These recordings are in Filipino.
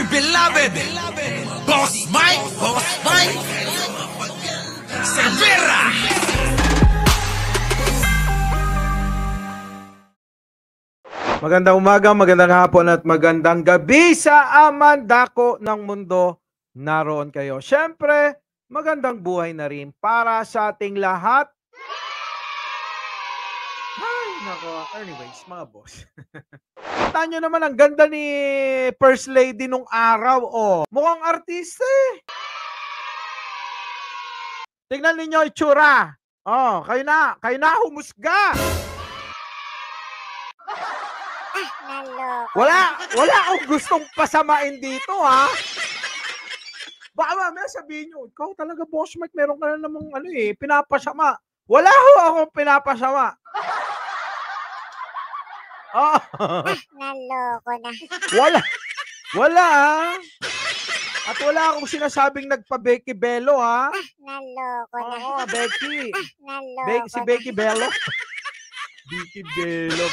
my beloved Boss Mike Cervera. Magandang umaga, magandang hapon at magandang gabi sa amandako ng mundo. Naroon kayo. Siyempre, magandang buhay na rin para sa ating lahat. Ay, nako. Anyways, mga boss. Kita nyo naman ang ganda ni First Lady nung araw. Oh, mukhang artista eh. Tingnan ninyo itsura. Oh, kayo na humusga. Wala akong gustong pasamain dito, ha? Baka mamaya sabihin nyo, ikaw talaga, Boss Mike, meron ka na namang pinapasama. Wala ho akong pinapasama. Oh. Naloko na. Wala, ha? At wala akong sinasabing nagpa-Becky Bello, ha? Naloko na. Oo, Becky. Naloko Si Becky Bello. Becky Bello.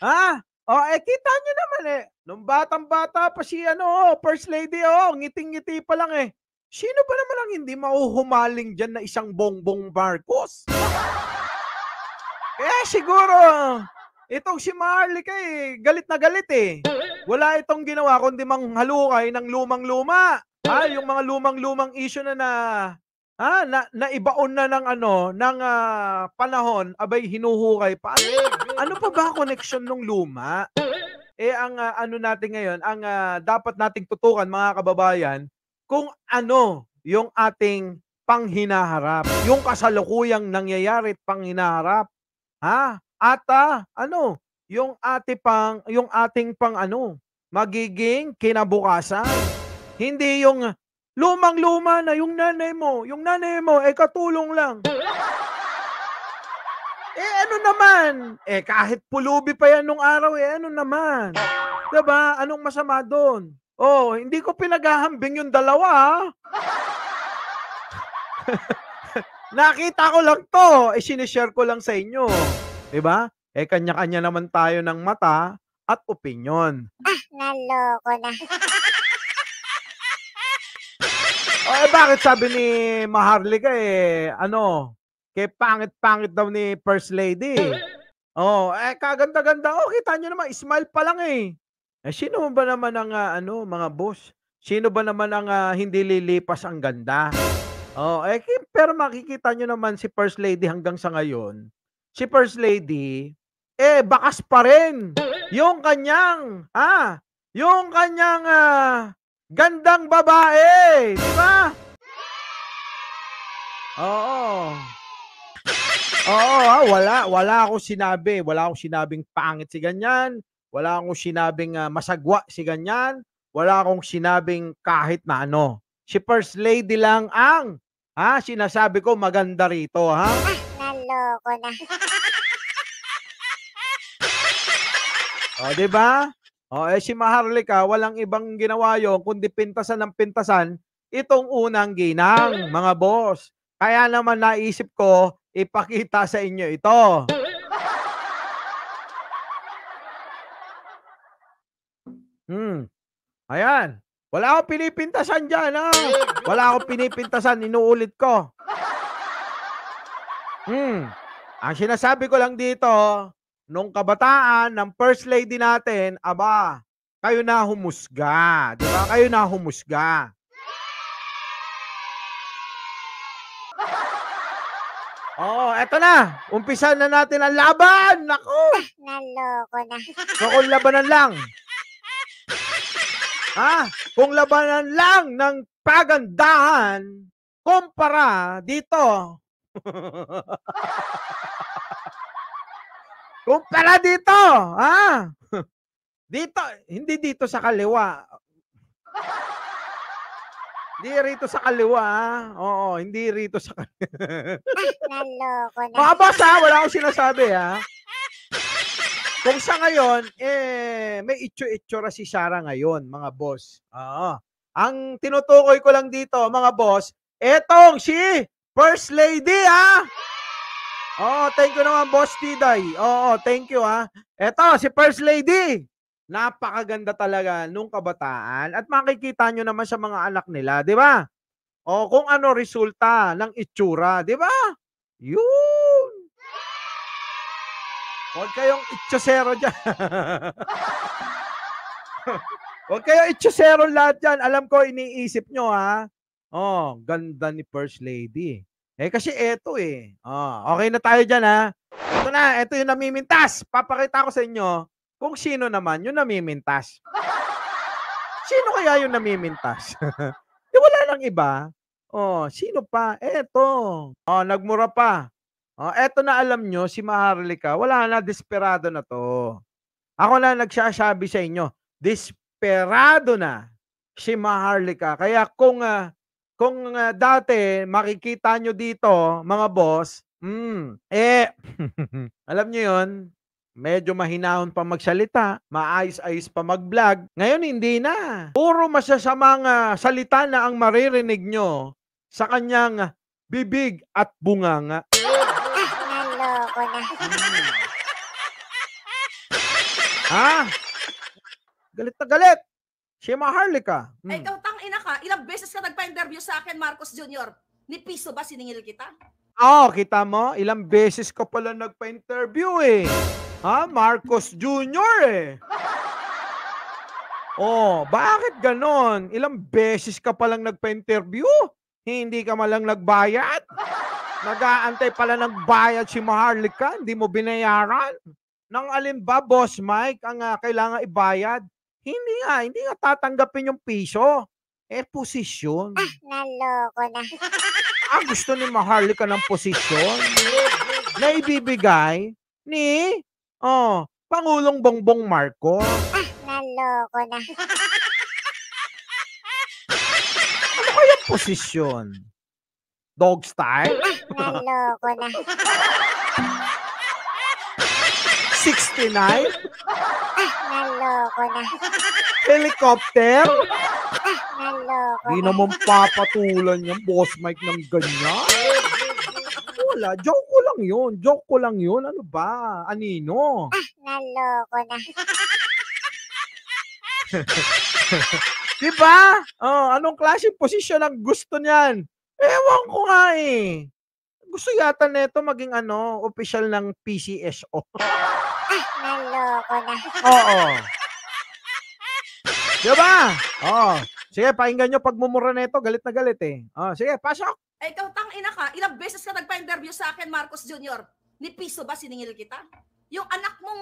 Ha? Oh, kita nyo naman eh. Nung batang-bata pa si First Lady, ngiting-ngiti pa lang eh. Sino ba naman ang hindi mauhumaling dyan na isang Bongbong Marcos? Kaya siguro, itong si Maharlika galit na galit eh. Wala itong ginawa kundi manghalukay ng lumang-luma. Yung mga lumang-lumang issue na naibaon na ng panahon, abay hinuhukay pa. Ano pa ba connection nung luma? Ang natin ngayon, ang dapat nating tutukan mga kababayan, kung ano yung ating panghinaharap, yung kasalukuyang nangyayari at panghinaharap. At yung ating magiging kinabukasan. Hindi yung lumang-luma na yung nanay mo katulong lang. Ano naman? Kahit pulubi pa yan nung araw, ano naman? Diba? Anong masama doon? Oh, hindi ko pinaghahambing yung dalawa, ha? Nakita ko lang to, sinishare ko lang sa inyo. Diba? Kanya-kanya naman tayo ng mata at opinyon. Naloko na. Bakit sabi ni Maharlika kay pangit-pangit daw ni First Lady. Kaganda-ganda. Kita nyo naman, smile pa lang eh. Sino ba naman ang mga boss? Sino ba naman ang hindi lilipas ang ganda? Pero makikita nyo naman si First Lady hanggang sa ngayon. Si First Lady, bakas pa rin. Yung kanyang gandang babae. Di ba? Oo, wala akong sinabi. Wala akong sinabing pangit si ganyan. Wala akong sinabing masagwa si ganyan. Wala akong sinabing kahit na ano. Si First Lady lang ang sinasabi ko maganda rito, ha? Naloko na. Di ba? Si Maharlika, walang ibang ginawa yun kundi pintasan ng pintasan itong unang ginang, mga boss. Kaya naman naisip ko, ipakita sa inyo ito. Ayan. Wala akong pinipintasan dyan, ha? Wala akong pinipintasan, inuulit ko. Ang sinasabi ko lang dito, nung kabataan ng First Lady natin, kayo na humusga. Di ba? Kayo na humusga. Eto na. Umpisa na natin ang laban. Naku! Naloko na. Kung labanan lang. Kung labanan lang ng pagandahan, kumpara dito. Kumpara dito. Dito, hindi dito sa kaliwa. Hindi rito sa kaliwa, hindi rito sa kaliwa. Naloko na. Mga boss, wala akong sinasabi, Kung sa ngayon, may itso-itsura si Sarah ngayon, mga boss. Ang tinutukoy ko lang dito, mga boss, etong si First Lady, thank you naman, Boss Tiday. Thank you, Eto, si First Lady. napakaganda talaga nung kabataan at makikita nyo naman sa mga anak nila, di ba? O kung ano resulta ng itsura, di ba? Yun! Huwag kayong itsosero dyan. Huwag kayong itsosero lahat dyan. Alam ko, iniisip nyo ha. Oh, ganda ni First Lady. Kasi eto okay na tayo dyan ha. Ito na, ito yung namimintas. Papakita ko sa inyo kung sino naman yung namimintas. Sino kaya yung namimintas? Wala lang iba. Sino pa? Eto. Nagmura pa. Eto na alam nyo, si Maharlika, wala na, desperado na to. Ako na nagsasabi sa inyo, desperado na si Maharlika. Kaya kung dati makikita nyo dito, mga boss, alam nyo yun, medyo mahinahon pa magsalita, maayos-ayos pa mag-vlog. Ngayon, hindi na. Puro masasamang salita na ang maririnig nyo sa kanyang bibig at bunganga. Naloko na. Galit na galit. Si Maharlika. Ikaw tangina ka, ilang beses ka nagpa-interview sa akin, Marcos Jr. Ni piso ba siningil kita? Kita mo? Ilang beses ka pala nagpa-interview Marcos Jr. Bakit ganon? Ilang beses ka palang nagpa-interview? Hindi ka malang nagbayad? Nag-aantay pala ng bayad si Maharlika, hindi mo binayaran? Nang alin ba, Boss Mike, ang kailangan ibayad? Hindi nga tatanggapin yung piso. Posisyon. Naloko na. Gusto ni Maharlika ng posisyon na ibibigay ni Pangulong Bongbong Marcos. Naloko na. Ano kaya posisyon? Dog style? Naloko na. 69? Naloko na. Helicopter? Naloko Di na. naman papatulan yung Boss Mike ng ganyan. Wala, joke ko lang yun. Ano ba? Anino? Naloko na. Diba? Anong klaseng posisyon ang gusto niyan? Ewan ko nga Gusto yata neto maging official ng PCSO. Naloko na. Oo. Diba? Sige, pakinggan nyo pagmumura neto. Galit na galit sige, pasok. Ikaw tangina ka, ilang beses ka nagpa-interview sa akin, Marcos Jr. Ni piso ba siningil kita? Yung anak mong,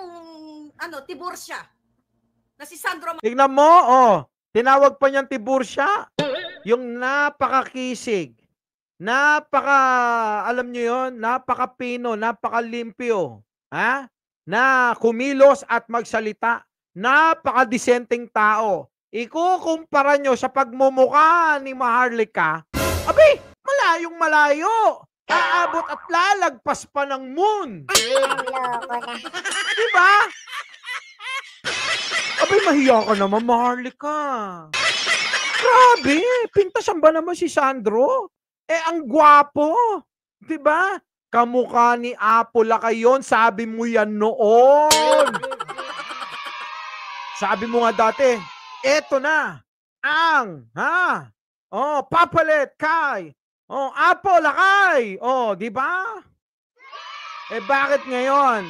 Tiburcia, na si Sandro. Tignan mo, tinawag pa niyang Tiburcia. Yung napakakisig. Alam nyo yun, napakapino, napakalimpyo. Na kumilos at magsalita. Napakadesenteng tao. Ikukumpara nyo sa pagmumukha ni Maharlika, malayong malayo. Aabot at lalagpas pa ng moon. Naloko na. Diba? Mahiya ka naman, Maharlika. Grabe, pintasan ba naman si Sandro? Ang gwapo. Diba? Kamukha ni Apollo kayon, sabi mo yan noon. Sabi mo nga dati, eto na papalit kay Apo Lakay. Di ba? Bakit ngayon?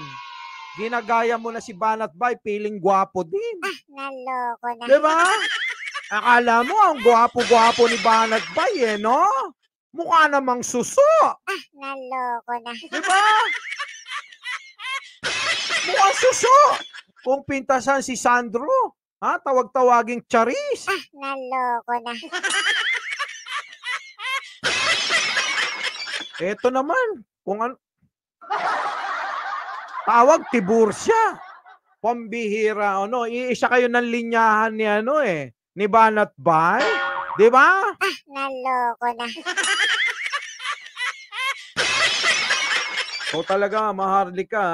Ginagaya mo na si Banat Bay, piling gwapo din. Naloko na. Di ba? Akala mo ang gwapo-gwapo ni Banat Bay no? Mukha namang suso. Naloko na. Di ba? Mukhang suso. Kung pintasan si Sandro, tawag-tawaging Charis. Naloko na. Eto naman, kung ano, tawag Tiburcia. Pambihira, iisa kayo ng linyahan ni ni Banat Bay. Di ba? Naloko na. Talaga, Maharlika.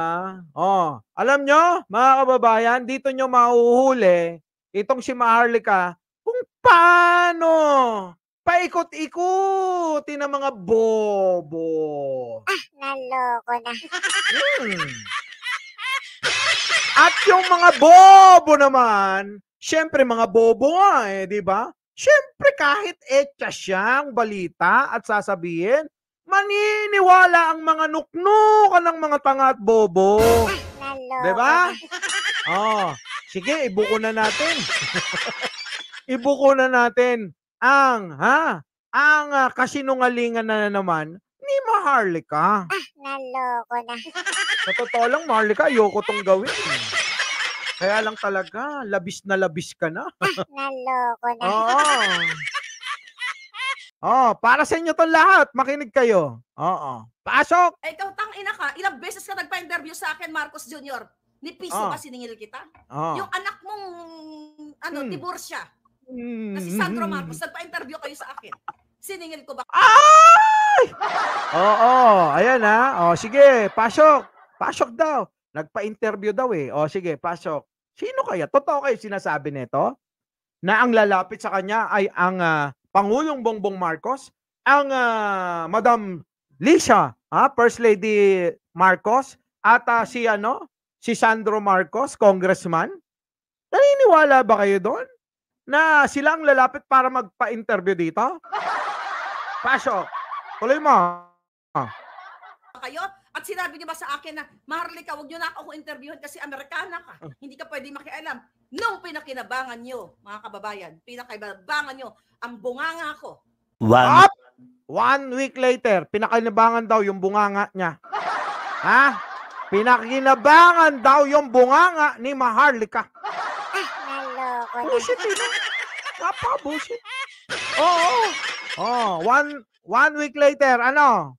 Alam nyo, mga kababayan, dito nyo mahuhuli itong si Maharlika kung paano paikot-ikutin ng mga bobo. Naloko na. At yung mga bobo naman, syempre mga bobo nga di ba? Syempre kahit etya siyang balita at sasabihin, maniniwala ang mga nuknukan ng mga tanga at bobo. Naloko Di ba? na. Sige, ibuko na natin. Ibuko na natin ang kasinungalingan na naman ni Maharlika. Naloko na. Sa totoo lang, Maharlika, ayoko tong gawin. Kaya lang talaga, labis na labis ka na. Naloko na. Para sa inyo tong lahat, makinig kayo. Pasok! Eh, ikaw ina ka, ilang beses ka nagpa-interview sa akin, Marcos Jr. Ni Piso ba siningil kita? Yung anak mong, diborsya, na si Sandro Marcos, nagpa-interview kayo sa akin. Siningil ko ba? Ay! Ayan sige, pasok. Pasok daw. Nagpa-interview daw sige, pasok. Sino kaya? Totoo kayo sinasabi nito? Na ang lalapit sa kanya ay ang Pangulong Bongbong Marcos, ang Madam Lisa, First Lady Marcos, at si Sandro Marcos, congressman. Naniniwala ba kayo doon? Na sila ang lalapit para magpa-interview dito? Pasok. Tuloy mo. Kayo? At sinabi niyo ba sa akin na, Maharlika, huwag niyo na ako interviewin kasi Amerikana ka. Hindi ka pwede makialam. Nung pinakinabangan niyo, mga kababayan, pinakinabangan niyo, ang bunganga ko. One week later, pinakinabangan daw yung bunganga niya. Pinakinabangan daw yung bunganga ni Maharlika. Naloko na. Bullshit Napaka-bullshit. One week later, ano?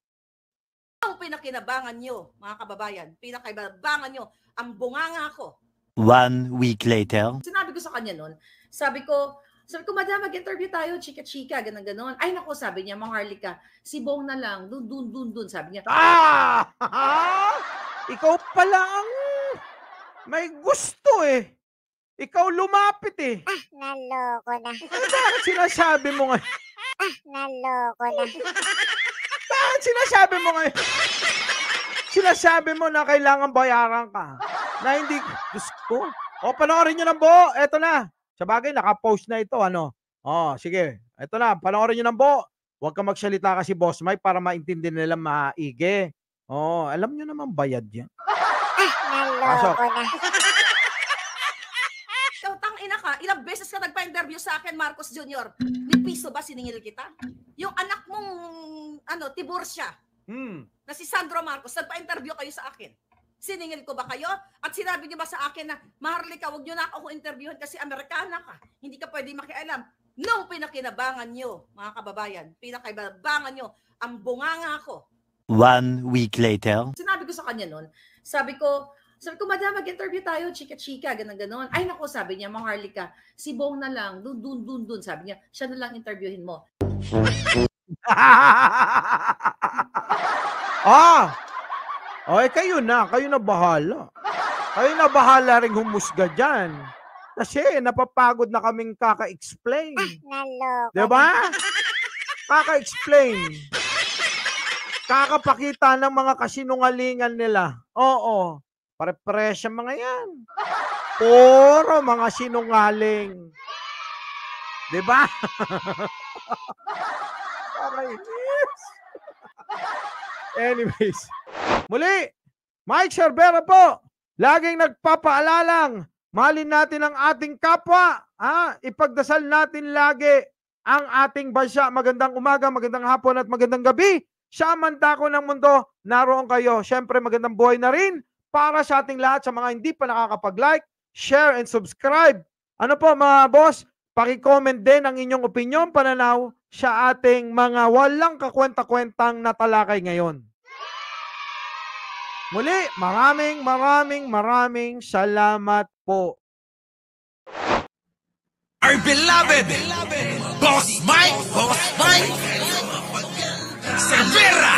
Ang pinakinabangan nyo, mga kababayan, pinakinabangan nyo, ang bunganga ko. 1 week later. Sinabi ko sa kanya noon, sabi ko, madam, mag-interview tayo, chika-chika, ganon. Ay, naku, sabi niya, Maharlika, si Bong na lang, dun, sabi niya. Ikaw pala ang may gusto Ikaw lumapit Naloko na. Bakit sinasabi mo ngayon? Naloko na. Bakit sinasabi mo ngayon? Sinasabi mo na kailangan bayaran ka. Na hindi, Diyos ko. Panoorin nyo ng buo. Eto na. Sa bagay, nakapost na ito. Sige. Eto na. Panoorin nyo ng buo. Huwag ka magsalita kasi Boss Mike para maintindihan nila maigi. Alam nyo naman bayad yan. Naloko na. Ikaw, ina ka, ilang beses ka nagpa-interview sa akin, Marcos Jr. Ni Piso ba siningil kita? Yung anak mong, tiborsya, na si Sandro Marcos, nagpa-interview kayo sa akin. Siningil ko ba kayo? At sinabi niyo ba sa akin na, Maharlika, huwag niyo na ako interviewin kasi Amerikana ka. Hindi ka pwede makialam. Nung pinakinabangan niyo, mga kababayan, pinakinabangan niyo, ang bunganga ko. 1 week later. Sinabi ko sa kanya noon, sabi ko, madam, mag-interview tayo, chika-chika, ganon. Ay, naku, sabi niya, Maharlika, si Bong na lang, dun, sabi niya, siya na lang interviewin mo. Kayo na bahala. Kayo na bahala rin humusga dyan. Kasi napapagod na kaming kaka-explain. Naloko. Diba? Kaka-explain. Kakapakita ng mga kasinungalingan nila. Pare-pares mga yan. Puro mga sinungaling. Diba? Yes. Anyways. Muli, Mike Cervera po. Laging nagpapaalalang, mahalin natin ang ating kapwa. Ipagdasal natin lagi ang ating bansa. Magandang umaga, magandang hapon at magandang gabi. Sa mandako ng mundo, naroon kayo. Siyempre, magandang buhay na rin para sa ating lahat. Sa mga hindi pa nakakapag-like, share, and subscribe. Ano po mga boss? Paki-comment din ang inyong opinion, pananaw sa ating mga walang kakwenta-kwentang natalakay ngayon. Muli, maraming salamat po. Our beloved Boss Mike Cervera.